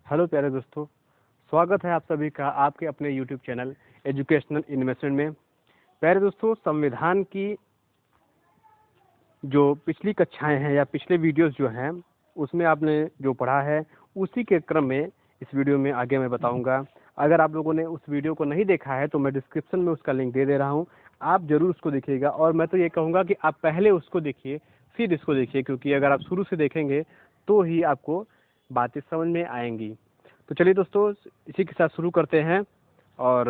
Hello प्यारे दोस्तों, स्वागत है आप सभी का आपके अपने यूट्यूब चैनल एजुकेशनल इन्वेस्टमेंट में। प्यारे दोस्तों, संविधान की जो पिछली कक्षाएं हैं या पिछले वीडियोस जो हैं उसमें आपने जो पढ़ा है उसी के क्रम में इस वीडियो में आगे मैं बताऊंगा। अगर आप लोगों ने उस वीडियो को नहीं देखा है तो मैं डिस्क्रिप्शन में उसका लिंक दे दे रहा हूं, आप जरूर उसको देखिएगा। और मैं तो ये कहूँगा कि आप पहले उसको देखिए फिर इसको देखिए, क्योंकि अगर आप शुरू से देखेंगे तो ही आपको बातें समझ में आएंगी। तो चलिए दोस्तों, इसी के साथ शुरू करते हैं। और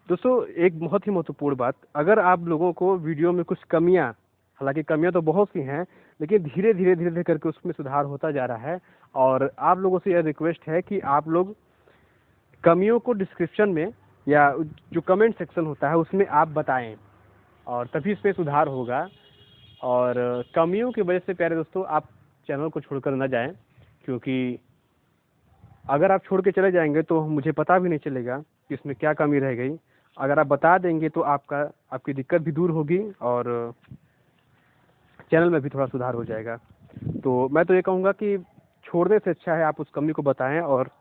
दोस्तों, एक बहुत ही महत्वपूर्ण बात, अगर आप लोगों को वीडियो में कुछ कमियां, हालांकि कमियां तो बहुत सी हैं, लेकिन धीरे धीरे धीरे धीरे करके उसमें सुधार होता जा रहा है। और आप लोगों से यह रिक्वेस्ट है कि आप लोग कमियों को डिस्क्रिप्शन में या जो कमेंट सेक्शन होता है उसमें आप बताएं, और तभी इसमें सुधार होगा। और कमियों की वजह से प्यारे दोस्तों आप चैनल को छोड़कर न जाएं, क्योंकि अगर आप छोड़ के चले जाएंगे तो मुझे पता भी नहीं चलेगा कि इसमें क्या कमी रह गई। अगर आप बता देंगे तो आपकी दिक्कत भी दूर होगी और चैनल में भी थोड़ा सुधार हो जाएगा। तो मैं तो ये कहूँगा कि छोड़ने से अच्छा है आप उस कमी को बताएं और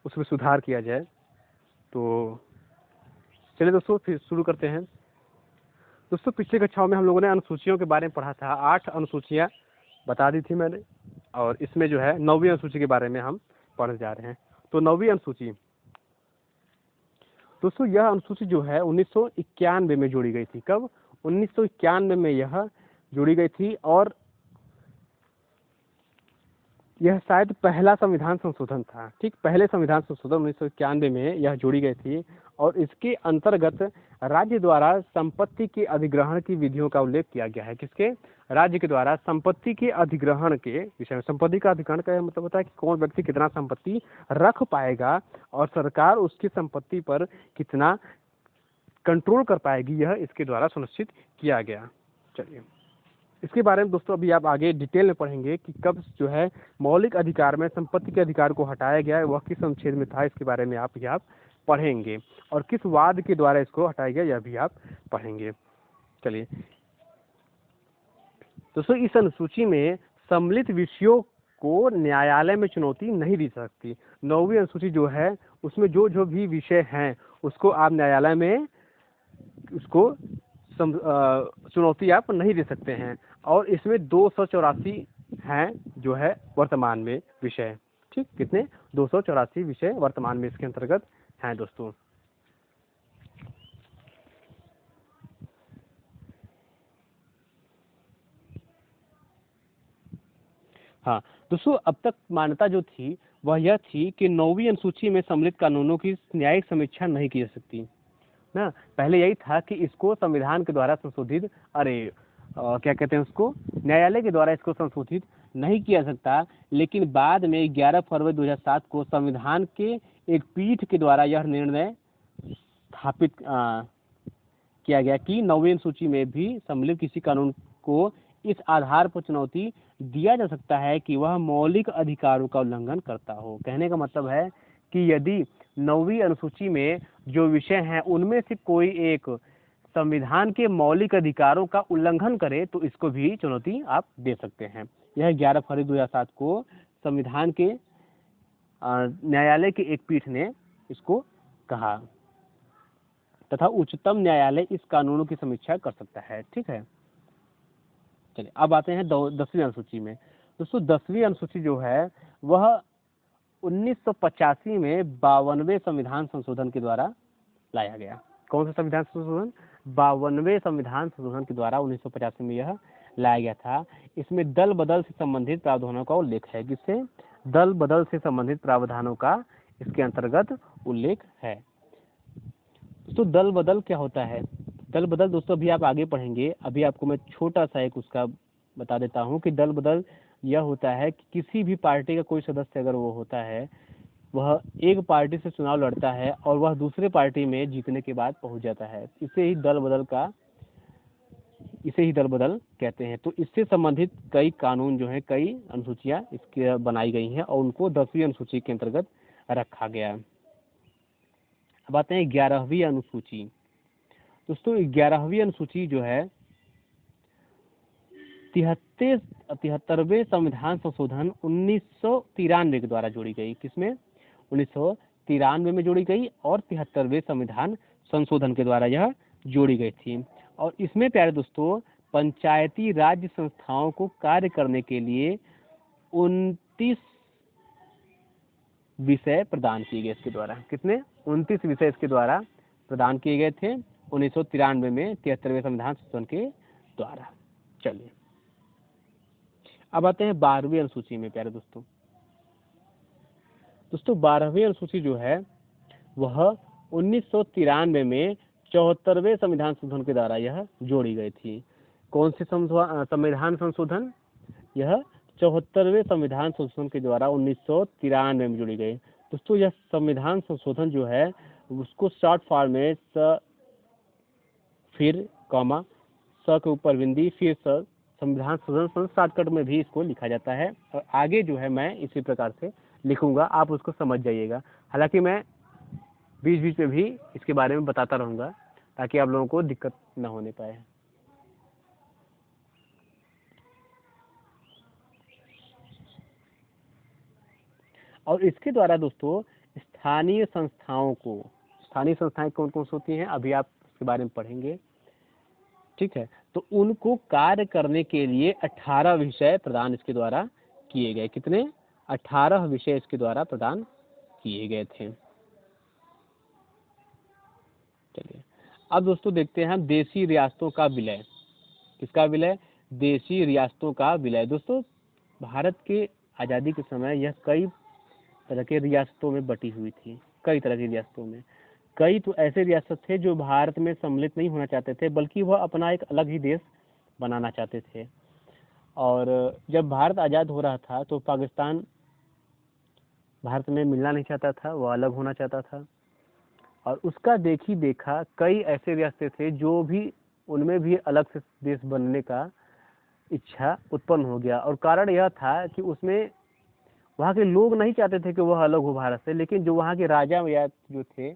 उसमें सुधार किया जाए। तो चलिए दोस्तों, फिर शुरू करते हैं। दोस्तों, पिछले कक्षाओं में हम लोगों ने अनुसूचियों के बारे में पढ़ा था। 8 अनुसूचियाँ बता दी थी मैंने, और इसमें जो है 9वीं अनुसूची के बारे में हम पढ़ने जा रहे हैं। तो 9वीं अनुसूची दोस्तों, यह अनुसूची जो है 1991 में जोड़ी गई थी। कब? 1991 में यह जोड़ी गई थी, और यह शायद पहला संविधान संशोधन था। ठीक, पहले संविधान संशोधन 1991 में यह जोड़ी गई थी, और इसके अंतर्गत राज्य द्वारा संपत्ति के अधिग्रहण की विधियों का उल्लेख किया गया है। किसके? राज्य के द्वारा संपत्ति के अधिग्रहण के विषय में। संपत्ति का अधिग्रहण का मतलब होता है कि कौन व्यक्ति कितना संपत्ति रख पाएगा और सरकार उसकी संपत्ति पर कितना कंट्रोल कर पाएगी, यह इसके द्वारा सुनिश्चित किया गया। चलिए, इसके बारे में दोस्तों अभी आप आगे डिटेल में पढ़ेंगे कि कब जो है मौलिक अधिकार में संपत्ति के अधिकार को हटाया गया है, वह किस अनुच्छेद में था, इसके बारे में आप पढ़ेंगे। और किस वाद के द्वारा इसको हटाया गया, यह भी आप पढ़ेंगे। चलिए दोस्तों, इस अनुसूची में सम्मिलित विषयों को न्यायालय में चुनौती नहीं दी सकती। 9वीं अनुसूची जो है उसमें जो जो भी विषय हैं उसको आप न्यायालय में उसको चुनौती आप नहीं दे सकते हैं। और इसमें 284 हैं जो है वर्तमान में विषय। ठीक, कितने? 284 विषय वर्तमान में इसके अंतर्गत हैं दोस्तों। हाँ दोस्तों, अब तक मान्यता जो थी वह यह थी कि 9वीं अनुसूची में सम्मिलित कानूनों की न्यायिक समीक्षा नहीं की जा सकती ना। पहले यही था कि इसको संविधान के द्वारा संशोधित, क्या कहते हैं उसको, न्यायालय के द्वारा इसको संशोधित नहीं किया सकता। लेकिन बाद में 11 फरवरी 2007 को संविधान के एक पीठ के द्वारा यह निर्णय स्थापित किया गया कि 9वीं अनुसूची में भी सम्मिलित किसी कानून को इस आधार पर चुनौती दिया जा सकता है कि वह मौलिक अधिकारों का उल्लंघन करता हो। कहने का मतलब है कि यदि 9वीं अनुसूची में जो विषय हैं उनमें से कोई एक संविधान के मौलिक अधिकारों का उल्लंघन करे तो इसको भी चुनौती आप दे सकते हैं। यह 11 फरवरी 2007 को संविधान के न्यायालय की एक पीठ ने इसको कहा, तथा उच्चतम न्यायालय इस कानूनों की समीक्षा कर सकता है। ठीक है, चलिए अब आते हैं 10वीं अनुसूची में। दोस्तों, 10वीं अनुसूची जो है वह 1985 में 52वें संविधान संशोधन के द्वारा लाया गया। कौन सा संविधान संशोधन? 52वें संविधान संशोधन के द्वारा 1985 में यह लाया गया था। इसमें दल बदल से संबंधित प्रावधानों का उल्लेख है। किससे? दल बदल से संबंधित प्रावधानों का इसके अंतर्गत उल्लेख है। तो दल बदल क्या होता है? दल बदल दोस्तों अभी आप आगे पढ़ेंगे, अभी आपको मैं छोटा सा एक उसका बता देता हूँ कि दल बदल यह होता है कि किसी भी पार्टी का कोई सदस्य अगर वो होता है, वह एक पार्टी से चुनाव लड़ता है और वह दूसरे पार्टी में जीतने के बाद पहुंच जाता है, इसे ही दल बदल कहते हैं। तो इससे संबंधित कई कानून जो हैं, कई अनुसूचियां इसके बनाई गई हैं और उनको 10वीं अनुसूची के अंतर्गत रखा गया। अब आते हैं 11वीं अनुसूची। दोस्तों, 11वीं अनुसूची जो है तिहत्तरवें संविधान संशोधन 1993 के द्वारा जोड़ी गई। किसमें? 1993 में जोड़ी गई और 73वें संविधान संशोधन के द्वारा यह जोड़ी गई थी। और इसमें प्यारे दोस्तों पंचायती राज्य संस्थाओं को कार्य करने के लिए 29 विषय प्रदान किए गए इसके द्वारा। कितने? 29 विषय इसके द्वारा प्रदान किए गए थे 1993 में 73वें संविधान संशोधन के द्वारा। चलिए अब आते हैं 12वीं अनुसूची में। प्यारे दोस्तों 12वीं अनुसूची जो है वह 1993 में 74वें संविधान संशोधन के द्वारा यह जोड़ी गई थी। कौन सी संविधान संशोधन? यह 74वें संविधान संशोधन के द्वारा 1993 में जोड़ी गई। दोस्तों यह संविधान संशोधन जो है उसको शॉर्ट फॉर्म में फिर कॉमा स के ऊपर बिंदी फिर संविधान संशोधन शॉर्टकट में भी इसको लिखा जाता है। और आगे जो है मैं इसी प्रकार से लिखूंगा, आप उसको समझ जाइएगा। हालांकि मैं बीच बीच में भी इसके बारे में बताता रहूंगा ताकि आप लोगों को दिक्कत न होने पाए। और इसके द्वारा दोस्तों स्थानीय संस्थाएं कौन कौन सी होती हैं अभी आप इसके बारे में पढ़ेंगे, ठीक है। तो उनको कार्य करने के लिए 18 विषय प्रदान इसके द्वारा किए गए। कितने? 18 विषय इसके द्वारा प्रदान किए गए थे। चलिए अब दोस्तों देखते हैं देशी रियासतों का विलय। किसका विलय? देशी रियासतों का विलय। दोस्तों भारत के आज़ादी के समय यह कई तरह के रियासतों में बटी हुई थी। कई तरह की रियासतों में कई तो ऐसे रियासत थे जो भारत में सम्मिलित नहीं होना चाहते थे बल्कि वह अपना एक अलग ही देश बनाना चाहते थे। और जब भारत आज़ाद हो रहा था तो पाकिस्तान भारत में मिलना नहीं चाहता था, वह अलग होना चाहता था। और उसका देखी देखा कई ऐसे रियासतें थे जो भी उनमें भी अलग से देश बनने का इच्छा उत्पन्न हो गया। और कारण यह था कि उसमें वहाँ के लोग नहीं चाहते थे कि वह अलग हो भारत से, लेकिन जो वहाँ के राजा या जो थे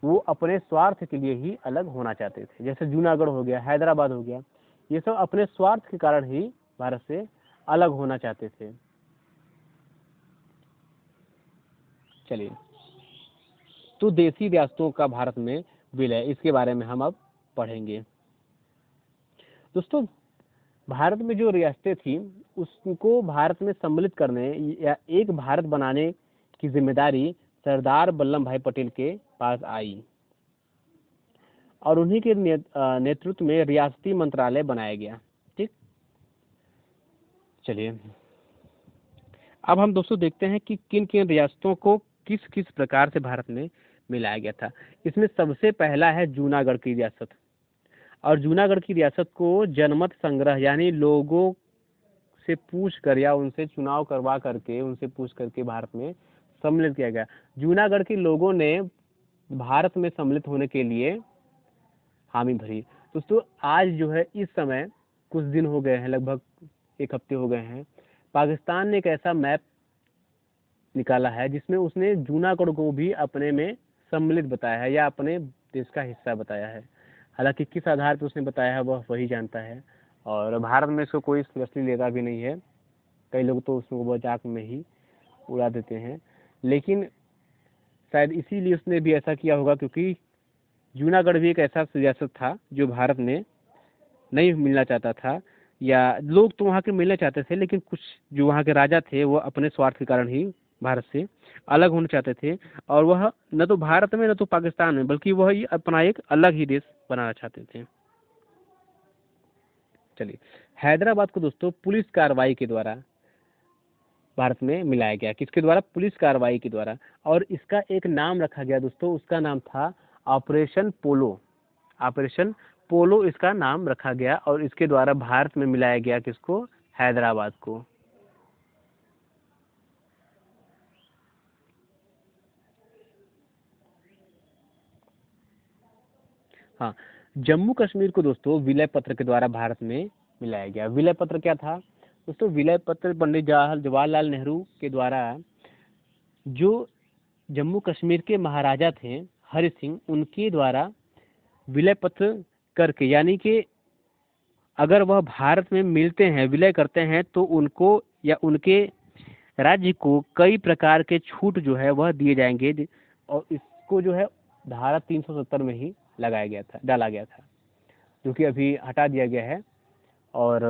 वो अपने स्वार्थ के लिए ही अलग होना चाहते थे। जैसे जूनागढ़ हो गया, हैदराबाद हो गया, ये सब अपने स्वार्थ के कारण ही भारत से अलग होना चाहते थे। चलिए तो देशी रियासतों का भारत में विलय, इसके बारे में हम अब पढ़ेंगे। दोस्तों भारत में जो रियासतें थी उसको भारत में सम्मिलित करने या एक भारत बनाने की जिम्मेदारी सरदार वल्लभ भाई पटेल के पास आई और उन्हीं के नेतृत्व में रियासती मंत्रालय बनाया गया। ठीक, चलिए अब हम दोस्तों देखते हैं कि किन किन रियासतों को किस किस प्रकार से भारत में मिलाया गया था। इसमें सबसे पहला है जूनागढ़ की रियासत। और जूनागढ़ की रियासत को जनमत संग्रह यानी लोगों से पूछ कर या उनसे चुनाव करवा करके उनसे पूछ करके भारत में सम्मिलित किया गया। जूनागढ़ के लोगों ने भारत में सम्मिलित होने के लिए हामी भरी। दोस्तों आज जो है इस समय कुछ दिन हो गए हैं, लगभग एक हफ्ते हो गए हैं, पाकिस्तान ने एक ऐसा मैप निकाला है जिसमें उसने जूनागढ़ को भी अपने में सम्मिलित बताया है या अपने देश का हिस्सा बताया है। हालांकि किस आधार पर उसने बताया है वह वही जानता है। और भारत में इसको कोई सीरियसली लेता भी नहीं है, कई लोग तो उसको मजाक में ही उड़ा देते हैं। लेकिन शायद इसीलिए उसने भी ऐसा किया होगा क्योंकि जूनागढ़ भी एक ऐसा रियासत था जो भारत में नहीं मिलना चाहता था, या लोग तो वहाँ के मिलना चाहते थे लेकिन कुछ जो वहाँ के राजा थे वो अपने स्वार्थ के कारण ही भारत से अलग होना चाहते थे। और वह न तो भारत में न तो पाकिस्तान में बल्कि वह ही अपना एक अलग ही देश बनाना चाहते थे। चलिए हैदराबाद को दोस्तों पुलिस कार्रवाई के द्वारा भारत में मिलाया गया। किसके द्वारा? पुलिस कार्रवाई के द्वारा। और इसका एक नाम रखा गया दोस्तों, उसका नाम था ऑपरेशन पोलो। ऑपरेशन पोलो इसका नाम रखा गया और इसके द्वारा भारत में मिलाया गया किसको? हैदराबाद को। हाँ, जम्मू कश्मीर को दोस्तों विलय पत्र के द्वारा भारत में मिलाया गया। विलय पत्र क्या था दोस्तों? विलय पत्र पंडित जवाहरलाल नेहरू के द्वारा जो जम्मू कश्मीर के महाराजा थे हरि सिंह, उनके द्वारा विलय पत्र करके यानी कि अगर वह भारत में मिलते हैं, विलय करते हैं, तो उनको या उनके राज्य को कई प्रकार के छूट जो है वह दिए जाएंगे। और इसको जो है धारा 370 में ही लगाया गया था, डाला गया था, जो कि अभी हटा दिया गया है। और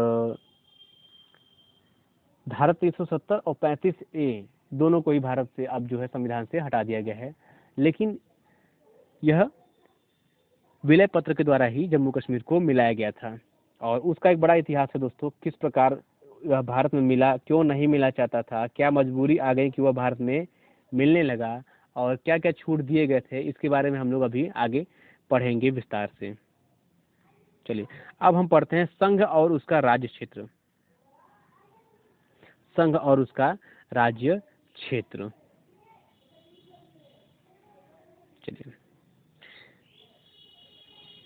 धारा 370 और 35A दोनों को ही भारत से अब जो है संविधान से हटा दिया गया है। लेकिन यह विलय पत्र के द्वारा ही जम्मू कश्मीर को मिलाया गया था। और उसका एक बड़ा इतिहास है दोस्तों, किस प्रकार वह भारत में मिला, क्यों नहीं मिला चाहता था, क्या मजबूरी आ गई कि वह भारत में मिलने लगा, और क्या क्या छूट दिए गए थे, इसके बारे में हम लोग अभी आगे पढ़ेंगे विस्तार से। चलिए अब हम पढ़ते हैं संघ और उसका राज्य क्षेत्र। संघ और उसका राज्य क्षेत्र। चलिए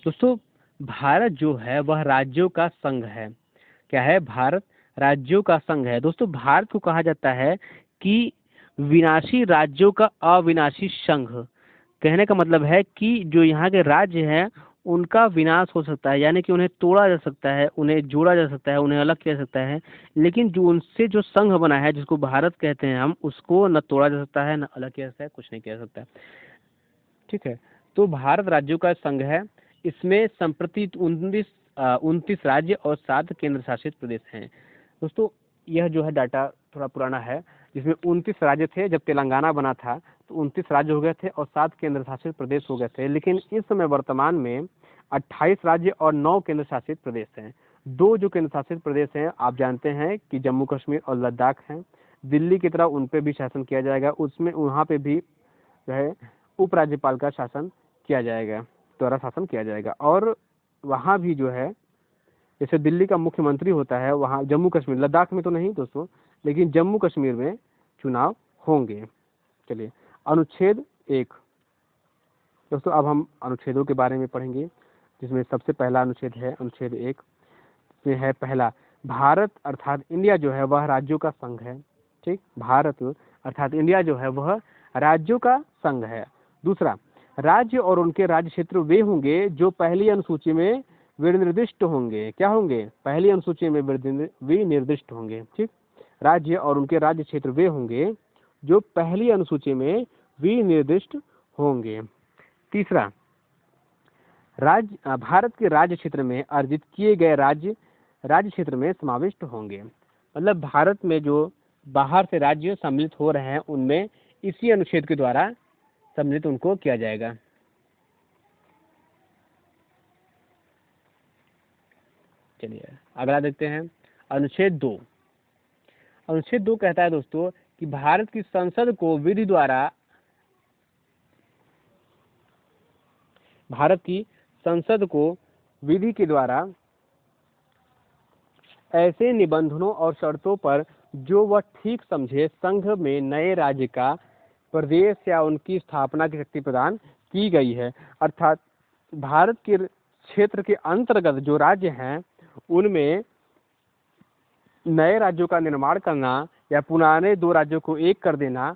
दोस्तों, भारत जो है वह राज्यों का संघ है। क्या है? भारत राज्यों का संघ है। दोस्तों, भारत को कहा जाता है कि विनाशी राज्यों का अविनाशी संघ। कहने का मतलब है कि जो यहाँ के राज्य हैं उनका विनाश हो सकता है, यानी कि उन्हें तोड़ा जा सकता है, उन्हें जोड़ा जा सकता है, उन्हें अलग किया जा सकता है, लेकिन जो उनसे जो संघ बना है, जिसको भारत कहते हैं हम, उसको न तोड़ा जा सकता है, न अलग किया जा सकता है, कुछ नहीं किया जा सकता है। ठीक है, तो भारत राज्यों का संघ है। इसमें संप्रति 29 राज्य और 7 केंद्र शासित प्रदेश हैं। दोस्तों, यह जो है डाटा थोड़ा पुराना है, जिसमें 29 राज्य थे। जब तेलंगाना बना था तो 29 राज्य हो गए थे और 7 केंद्र शासित प्रदेश हो गए थे। लेकिन इस समय वर्तमान में 28 राज्य और 9 केंद्र शासित प्रदेश हैं। 2 जो केंद्र शासित प्रदेश हैं आप जानते हैं कि जम्मू कश्मीर और लद्दाख हैं। दिल्ली की तरह उन पर भी शासन किया जाएगा, उसमें वहाँ पे भी जो है उपराज्यपाल का शासन किया जाएगा, द्वारा शासन किया जाएगा। और वहाँ भी जो है जैसे दिल्ली का मुख्यमंत्री होता है, वहाँ जम्मू कश्मीर, लद्दाख में तो नहीं दोस्तों, लेकिन जम्मू कश्मीर में चुनाव होंगे। चलिए अनुच्छेद 1 दोस्तों, अब हम अनुच्छेदों के बारे में पढ़ेंगे, जिसमें सबसे पहला अनुच्छेद है अनुच्छेद 1 में है पहला, भारत अर्थात इंडिया जो है वह राज्यों का संघ है। ठीक, भारत अर्थात इंडिया जो है वह राज्यों का संघ है। दूसरा, राज्य और उनके राज्य क्षेत्र वे होंगे जो पहली अनुसूची में विनिर्दिष्ट होंगे। क्या होंगे? पहली अनुसूची में विनिर्दिष्ट होंगे। ठीक, राज्य और उनके राज्य क्षेत्र वे होंगे जो पहली अनुसूची में विनिर्दिष्ट होंगे। तीसरा, भारत के राज्य क्षेत्र में अर्जित किए गए राज्य क्षेत्र में समाविष्ट होंगे। मतलब भारत में जो बाहर से राज्य सम्मिलित हो रहे हैं उनमें इसी अनुच्छेद के द्वारा सम्मिलित उनको किया जाएगा। चलिए अगला देखते हैं, अनुच्छेद 2। अनुच्छेद 2 कहता है दोस्तों कि भारत की संसद को विधि द्वारा, भारत की संसद को विधि के द्वारा ऐसे निबंधनों और शर्तों पर जो वह ठीक समझे संघ में नए राज्य का प्रदेश या उनकी स्थापना की शक्ति प्रदान की गई है। अर्थात भारत के क्षेत्र के अंतर्गत जो राज्य हैं उनमें नए राज्यों का निर्माण करना या पुराने 2 राज्यों को एक कर देना,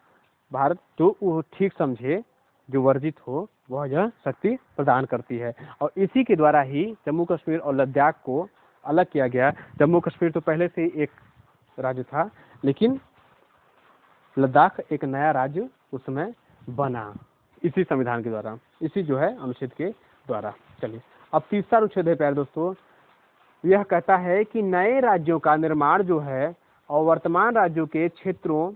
भारत जो वो ठीक समझे, जो वर्जित हो, वह यह शक्ति प्रदान करती है। और इसी के द्वारा ही जम्मू कश्मीर और लद्दाख को अलग किया गया। जम्मू कश्मीर तो पहले से एक राज्य था, लेकिन लद्दाख एक नया राज्य उस समय बना इसी संविधान के द्वारा, इसी जो है अनुच्छेद के द्वारा। चलिए अब तीसरा अनुच्छेद है प्यारे दोस्तों, यह कहता है कि नए राज्यों का निर्माण जो है और वर्तमान राज्यों के क्षेत्रों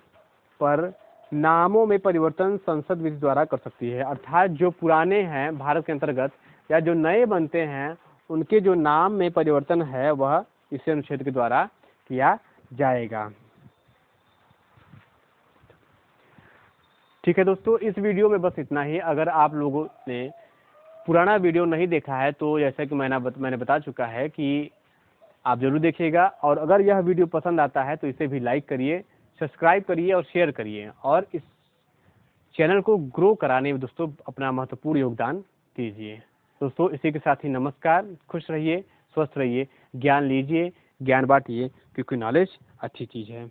पर नामों में परिवर्तन संसद विधि द्वारा कर सकती है। अर्थात जो पुराने हैं भारत के अंतर्गत या जो नए बनते हैं उनके जो नाम में परिवर्तन है वह इस अनुच्छेद के द्वारा किया जाएगा। ठीक है दोस्तों, इस वीडियो में बस इतना ही। अगर आप लोगों ने पुराना वीडियो नहीं देखा है तो जैसा कि मैंने बता चुका है कि आप जरूर देखिएगा। और अगर यह वीडियो पसंद आता है तो इसे भी लाइक करिए, सब्सक्राइब करिए और शेयर करिए, और इस चैनल को ग्रो कराने में दोस्तों अपना महत्वपूर्ण योगदान दीजिए। दोस्तों इसी के साथ ही नमस्कार, खुश रहिए, स्वस्थ रहिए, ज्ञान लीजिए, ज्ञान बांटिए, क्योंकि नॉलेज अच्छी चीज़ है।